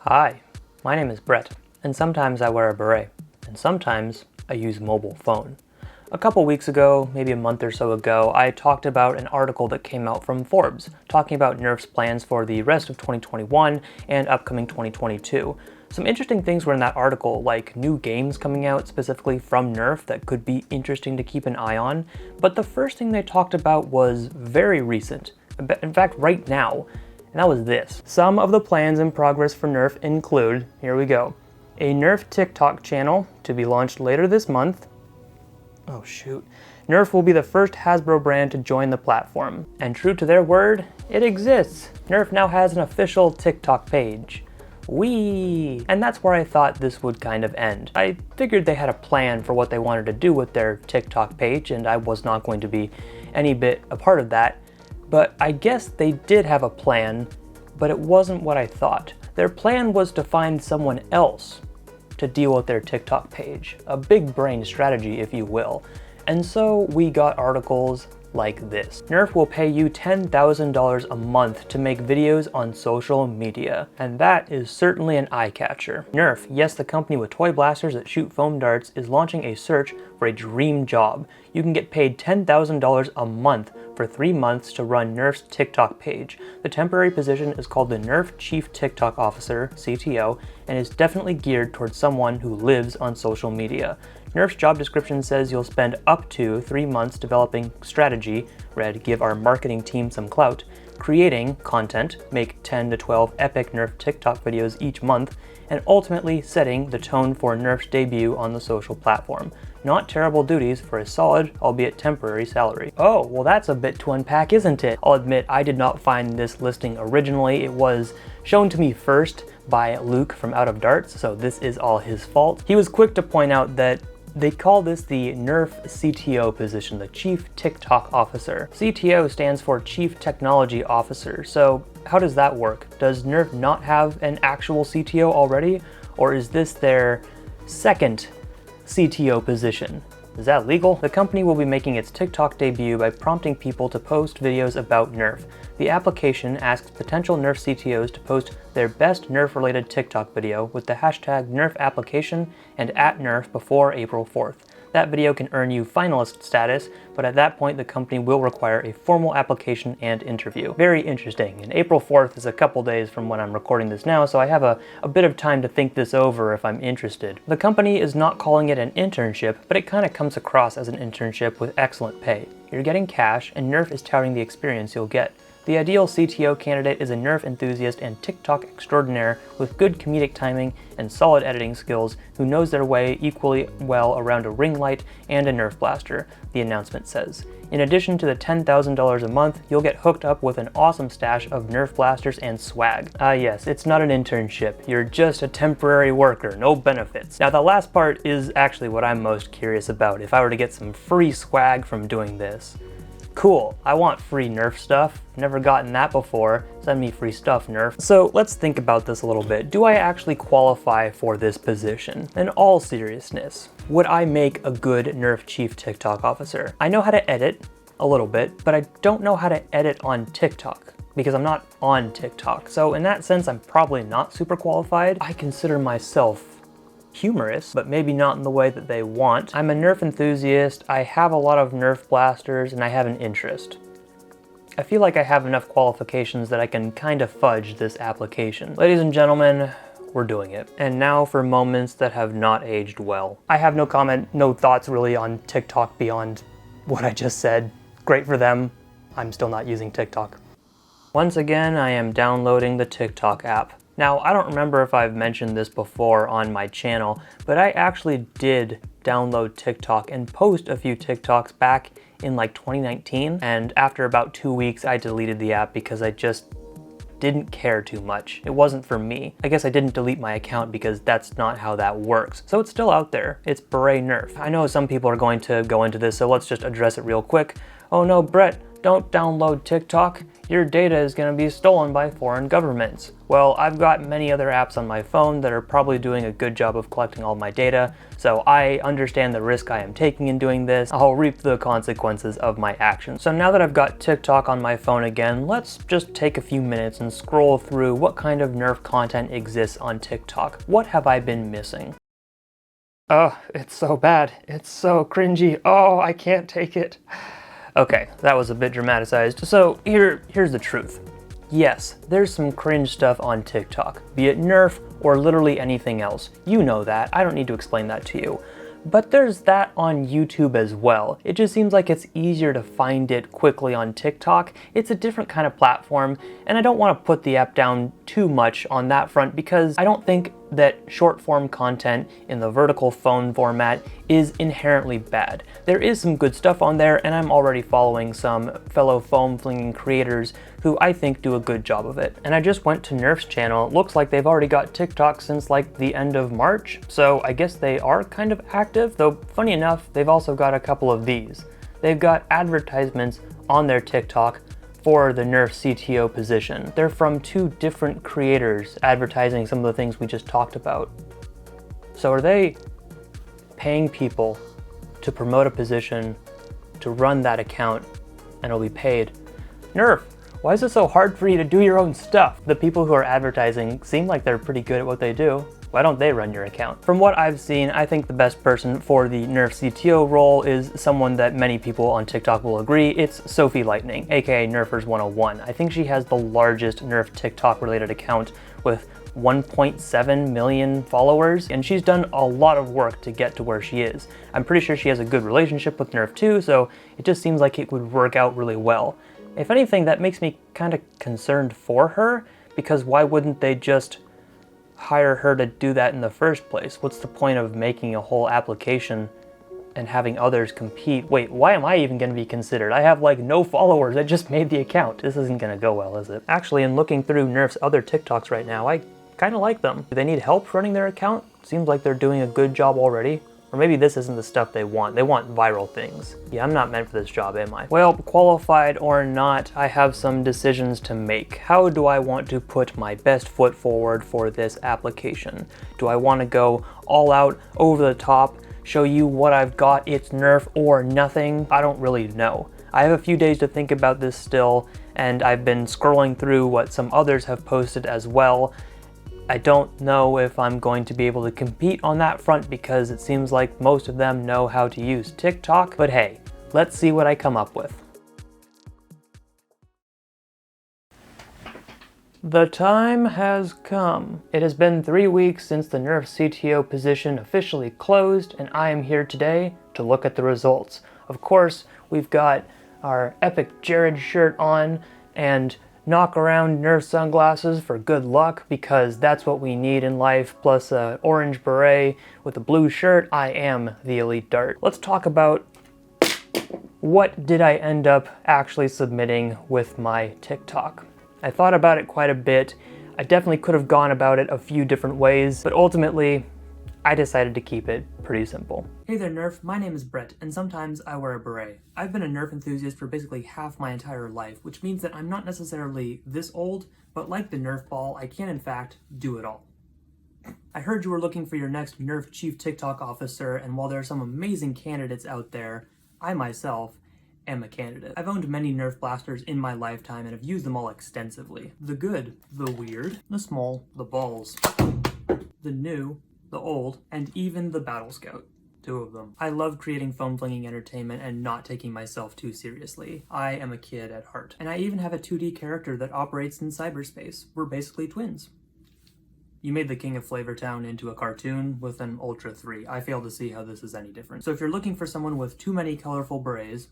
Hi, my name is Brett, and sometimes I wear a beret, and sometimes I use mobile phone. A couple weeks ago, maybe a month or so ago, I talked about an article that came out from Forbes, talking about Nerf's plans for the rest of 2021 and upcoming 2022. Some interesting things were in that article, like new games coming out specifically from Nerf that could be interesting to keep an eye on, but the first thing they talked about was very recent, in fact right now. And that was this. Some of the plans in progress for Nerf include, here we go, a Nerf TikTok channel to be launched later this month. Oh shoot. Nerf will be the first Hasbro brand to join the platform. And true to their word, it exists. Nerf now has an official TikTok page. Whee! And that's where I thought this would kind of end. I figured they had a plan for what they wanted to do with their TikTok page, and I was not going to be any bit a part of that. But I guess they did have a plan, but it wasn't what I thought. Their plan was to find someone else to deal with their TikTok page. A big brain strategy, if you will. And so we got articles like this. Nerf will pay you $10,000 a month to make videos on social media. And that is certainly an eye catcher. Nerf, yes, the company with toy blasters that shoot foam darts, is launching a search for a dream job. You can get paid $10,000 a month for 3 months to run Nerf's TikTok page. The temporary position is called the Nerf Chief TikTok Officer, CTO, and is definitely geared towards someone who lives on social media. Nerf's job description says you'll spend up to 3 months developing strategy, read give our marketing team some clout, creating content, make 10 to 12 epic Nerf TikTok videos each month, and ultimately setting the tone for Nerf's debut on the social platform. Not terrible duties for a solid, albeit temporary, salary. Oh, well that's a bit to unpack, isn't it? I'll admit I did not find this listing originally. It was shown to me first by Luke from Out of Darts, so this is all his fault. He was quick to point out that they call this the Nerf CTO position, the Chief TikTok Officer. CTO stands for Chief Technology Officer, so how does that work? Does Nerf not have an actual CTO already, or is this their second CTO position? Is that legal? The company will be making its TikTok debut by prompting people to post videos about Nerf. The application asks potential Nerf CTOs to post their best Nerf-related TikTok video with the hashtag NerfApplication and @Nerf before April 4th. That video can earn you finalist status, but at that point the company will require a formal application and interview. Very interesting, and April 4th is a couple days from when I'm recording this now, so I have a bit of time to think this over if I'm interested. The company is not calling it an internship, but it kind of comes across as an internship with excellent pay. You're getting cash, and Nerf is touting the experience you'll get. The ideal CTO candidate is a Nerf enthusiast and TikTok extraordinaire with good comedic timing and solid editing skills who knows their way equally well around a ring light and a Nerf blaster, the announcement says. In addition to the $10,000 a month, you'll get hooked up with an awesome stash of Nerf blasters and swag. Yes, it's not an internship. You're just a temporary worker, no benefits. Now the last part is actually what I'm most curious about. If I were to get some free swag from doing this. Cool, I want free Nerf stuff. Never gotten that before. Send me free stuff, Nerf. So let's think about this a little bit. Do I actually qualify for this position? In all seriousness, would I make a good Nerf Chief TikTok Officer? I know how to edit a little bit, but I don't know how to edit on TikTok because I'm not on TikTok. So in that sense, I'm probably not super qualified. I consider myself humorous, but maybe not in the way that they want. I'm a Nerf enthusiast, I have a lot of Nerf blasters, and I have an interest. I feel like I have enough qualifications that I can kind of fudge this application. Ladies and gentlemen, we're doing it. And now for moments that have not aged well. I have no comment, no thoughts really on TikTok beyond what I just said. Great for them. I'm still not using TikTok. Once again, I am downloading the TikTok app. Now, I don't remember if I've mentioned this before on my channel, but I actually did download TikTok and post a few TikToks back in like 2019, and after about 2 weeks I deleted the app because I just didn't care too much. It wasn't for me. I guess I didn't delete my account because that's not how that works. So it's still out there. It's Beret Nerf. I know some people are going to go into this, so let's just address it real quick. Oh no, Brett, don't download TikTok. your data is going to be stolen by foreign governments. Well, I've got many other apps on my phone that are probably doing a good job of collecting all my data, so I understand the risk I am taking in doing this. I'll reap the consequences of my actions. So now that I've got TikTok on my phone again, let's just take a few minutes and scroll through what kind of Nerf content exists on TikTok. What have I been missing? Oh, it's so bad. It's so cringy. Oh, I can't take it. Okay, that was a bit dramatized. So here's the truth. Yes, there's some cringe stuff on TikTok, be it Nerf or literally anything else. You know that. I don't need to explain that to you. But there's that on YouTube as well. It just seems like it's easier to find it quickly on TikTok. It's a different kind of platform, and I don't want to put the app down too much on that front because I don't think that short form content in the vertical phone format is inherently bad. There is some good stuff on there, and I'm already following some fellow foam flinging creators who I think do a good job of it. And I just went to Nerf's channel. It looks like they've already got TikTok since like the end of March, so I guess they are kind of active, though funny enough, they've also got a couple of these. They've got advertisements on their TikTok for the Nerf CTO position. They're from two different creators advertising some of the things we just talked about. So are they paying people to promote a position, to run that account, and it'll be paid? Nerf, why is it so hard for you to do your own stuff? The people who are advertising seem like they're pretty good at what they do. Why don't they run your account? From what I've seen, I think the best person for the Nerf CTO role is someone that many people on TikTok will agree. It's Sophie Lightning, aka Nerfers 101. I think she has the largest Nerf TikTok related account with 1.7 million followers, and she's done a lot of work to get to where she is. I'm pretty sure she has a good relationship with Nerf too, so it just seems like it would work out really well. If anything, that makes me kind of concerned for her, because why wouldn't they just hire her to do that in the first place? What's the point of making a whole application and having others compete? Wait, why am I even going to be considered? I have like no followers. I just made the account. This isn't going to go well, is it? Actually, in looking through Nerf's other TikToks right now, I kind of like them. Do they need help running their account? Seems like they're doing a good job already. Or maybe this isn't the stuff they want. They want viral things. Yeah, I'm not meant for this job, am I? Well, qualified or not, I have some decisions to make. How do I want to put my best foot forward for this application? Do I want to go all out, over the top, show you what I've got, it's Nerf or nothing? I don't really know. I have a few days to think about this still, and I've been scrolling through what some others have posted as well. I don't know if I'm going to be able to compete on that front because it seems like most of them know how to use TikTok, but hey, let's see what I come up with. The time has come. It has been 3 weeks since the Nerf CTO position officially closed, and I am here today to look at the results. Of course, we've got our epic Jared shirt on and knock around Nerf sunglasses for good luck, because that's what we need in life, plus an orange beret with a blue shirt. I am the elite dart. Let's talk about what did I end up actually submitting with my TikTok. I thought about it quite a bit. I definitely could have gone about it a few different ways, but ultimately I decided to keep it pretty simple. Hey there Nerf, my name is Brett, and sometimes I wear a beret. I've been a Nerf enthusiast for basically half my entire life, which means that I'm not necessarily this old, but like the Nerf ball, I can in fact do it all. I heard you were looking for your next Nerf Chief TikTok Officer, and while there are some amazing candidates out there, I myself am a candidate. I've owned many Nerf blasters in my lifetime and have used them all extensively. The good, the weird, the small, the balls, the new, the old, and even the Battle Scout. 2 of them. I love creating foam flinging entertainment and not taking myself too seriously. I am a kid at heart. And I even have a 2D character that operates in cyberspace. We're basically twins. You made the King of Flavortown into a cartoon with an Ultra 3. I fail to see how this is any different. So if you're looking for someone with too many colorful berets,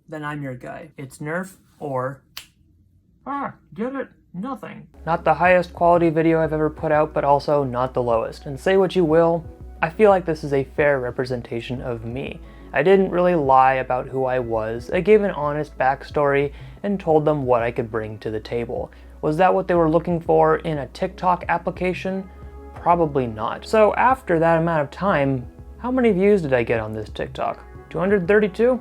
then I'm your guy. It's Nerf or... get it? Nothing. Not the highest quality video I've ever put out, but also not the lowest. And say what you will, I feel like this is a fair representation of me. I didn't really lie about who I was. I gave an honest backstory and told them what I could bring to the table. Was that what they were looking for in a TikTok application? Probably not. So after that amount of time, how many views did I get on this TikTok? 232?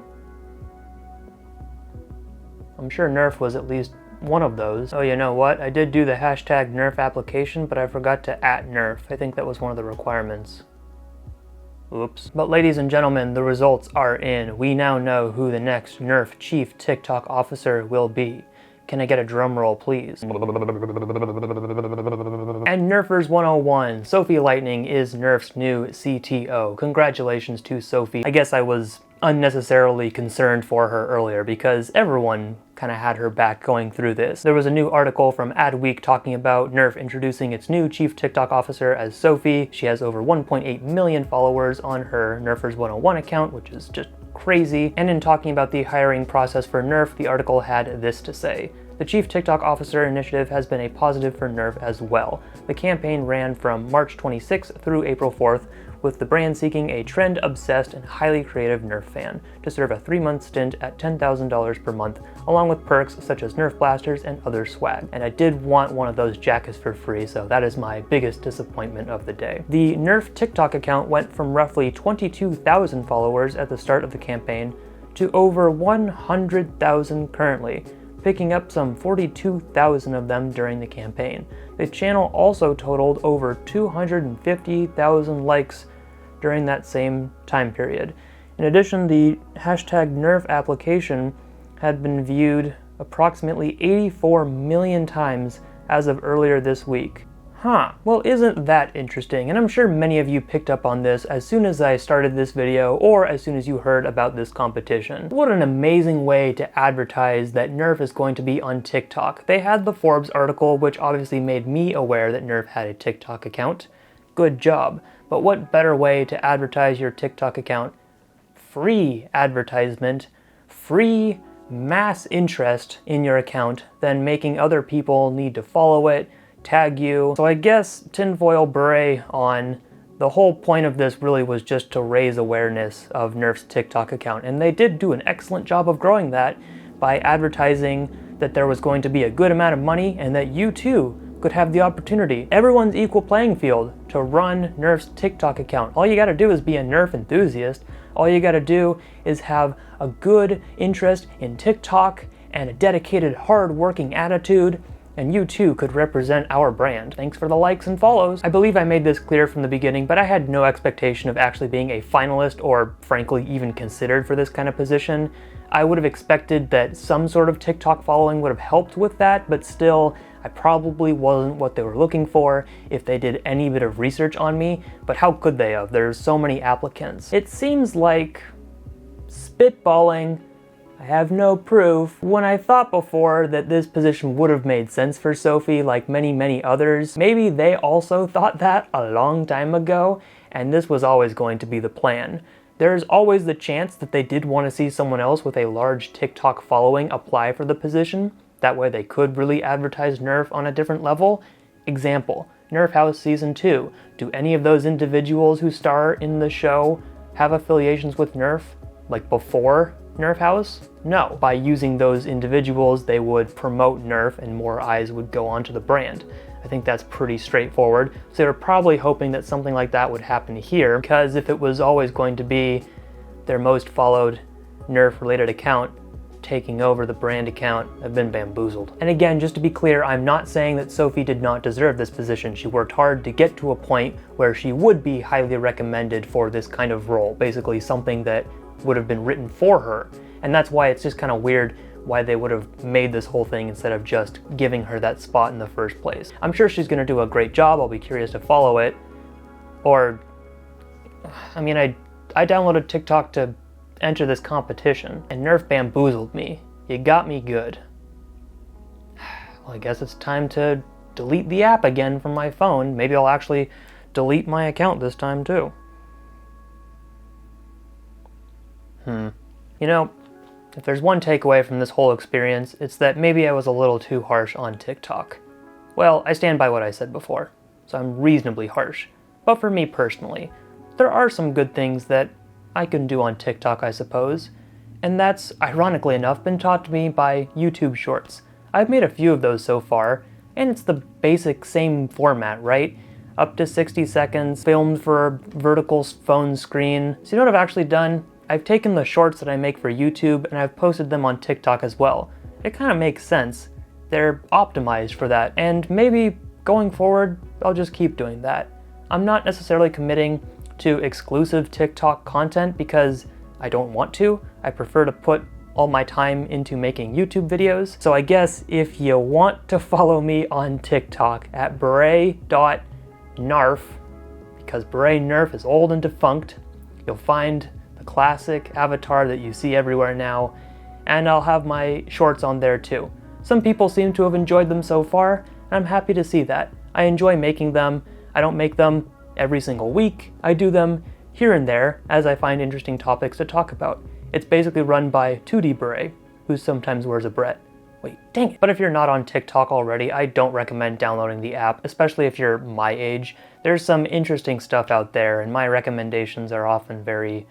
I'm sure Nerf was at least one of those. Oh, you know what? I did do the hashtag Nerf application, but I forgot to @Nerf. I think that was one of the requirements. Oops. But ladies and gentlemen, the results are in. We now know who the next Nerf Chief TikTok Officer will be. Can I get a drum roll, please? And Nerfers 101, Sophie Lightning is Nerf's new CTO. Congratulations to Sophie. I guess I was unnecessarily concerned for her earlier because everyone kind of had her back going through this. There was a new article from Adweek talking about Nerf introducing its new Chief TikTok Officer as Sophie. She has over 1.8 million followers on her Nerfers 101 account, which is just crazy. And in talking about the hiring process for Nerf, the article had this to say. The Chief TikTok Officer initiative has been a positive for Nerf as well. The campaign ran from March 26th through April 4th, with the brand seeking a trend-obsessed and highly creative Nerf fan to serve a 3-month stint at $10,000 per month, along with perks such as Nerf blasters and other swag. And I did want one of those jackets for free, so that is my biggest disappointment of the day. The Nerf TikTok account went from roughly 22,000 followers at the start of the campaign to over 100,000 currently, picking up some 42,000 of them during the campaign. The channel also totaled over 250,000 likes during that same time period. In addition, the hashtag Nerf application had been viewed approximately 84 million times as of earlier this week. Well, isn't that interesting? And I'm sure many of you picked up on this as soon as I started this video or as soon as you heard about this competition. What an amazing way to advertise that Nerf is going to be on TikTok. They had the Forbes article, which obviously made me aware that Nerf had a TikTok account. Good job. But what better way to advertise your TikTok account? Free advertisement, free mass interest in your account than making other people need to follow it, tag you. So I guess tinfoil beret on, the whole point of this really was just to raise awareness of Nerf's TikTok account, and they did do an excellent job of growing that by advertising that there was going to be a good amount of money and that you too could have the opportunity. Everyone's equal playing field to run Nerf's TikTok account. All you gotta do is be a Nerf enthusiast. All you gotta do is have a good interest in TikTok and a dedicated, hard-working attitude, and you too could represent our brand. Thanks for the likes and follows. I believe I made this clear from the beginning, but I had no expectation of actually being a finalist or frankly even considered for this kind of position. I would have expected that some sort of TikTok following would have helped with that, but still, I probably wasn't what they were looking for if they did any bit of research on me, but how could they have? There's so many applicants. It seems like spitballing. I have no proof. When I thought before that this position would have made sense for Sophie, like many others, maybe they also thought that a long time ago, and this was always going to be the plan. There's always the chance that they did want to see someone else with a large TikTok following apply for the position. That way they could really advertise Nerf on a different level. Example, Nerf House Season 2. Do any of those individuals who star in the show have affiliations with Nerf, like before Nerf House? No. By using those individuals, they would promote Nerf and more eyes would go onto the brand. I think that's pretty straightforward. So they're probably hoping that something like that would happen here, because if it was always going to be their most followed Nerf related account taking over the brand account, I've been bamboozled. And again, just to be clear, I'm not saying that Sophie did not deserve this position. She worked hard to get to a point where she would be highly recommended for this kind of role, basically something that would have been written for her. And that's why it's just kind of weird why they would have made this whole thing instead of just giving her that spot in the first place. I'm sure she's gonna do a great job. I'll be curious to follow it. Or, I mean, I downloaded TikTok to enter this competition, and Nerf bamboozled me. You got me good. Well, I guess it's time to delete the app again from my phone. Maybe I'll actually delete my account this time too. You know, if there's one takeaway from this whole experience, it's that maybe I was a little too harsh on TikTok. Well, I stand by what I said before, so I'm reasonably harsh. But for me personally, there are some good things that I can do on TikTok, I suppose. And that's, ironically enough, been taught to me by YouTube Shorts. I've made a few of those so far, and it's the basic same format, right? Up to 60 seconds, filmed for a vertical phone screen. So you know what I've actually done? I've taken the shorts that I make for YouTube and I've posted them on TikTok as well. It kind of makes sense. They're optimized for that, and maybe going forward, I'll just keep doing that. I'm not necessarily committing to exclusive TikTok content because I don't want to. I prefer to put all my time into making YouTube videos. So I guess if you want to follow me on TikTok at Bearet.Nerf, because Bearet Nerf is old and defunct, you'll find the classic avatar that you see everywhere now, and I'll have my shorts on there too. Some people seem to have enjoyed them so far, and I'm happy to see that. I enjoy making them. I don't make them every single week. I do them here and there as I find interesting topics to talk about. It's basically run by 2D Bearet, who sometimes wears a beret. Wait, dang it. But if you're not on TikTok already, I don't recommend downloading the app, especially if you're my age. There's some interesting stuff out there, and my recommendations are often very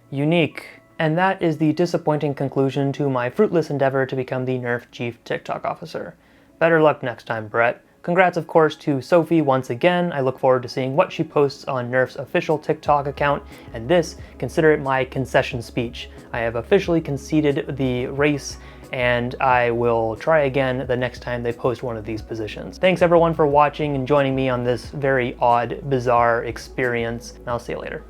unique. And that is the disappointing conclusion to my fruitless endeavor to become the Nerf Chief TikTok Officer. Better luck next time, Brett. Congrats, of course, to Sophie once again. I look forward to seeing what she posts on Nerf's official TikTok account, and this, consider it my concession speech. I have officially conceded the race, and I will try again the next time they post one of these positions. Thanks everyone for watching and joining me on this very odd, bizarre experience, and I'll see you later.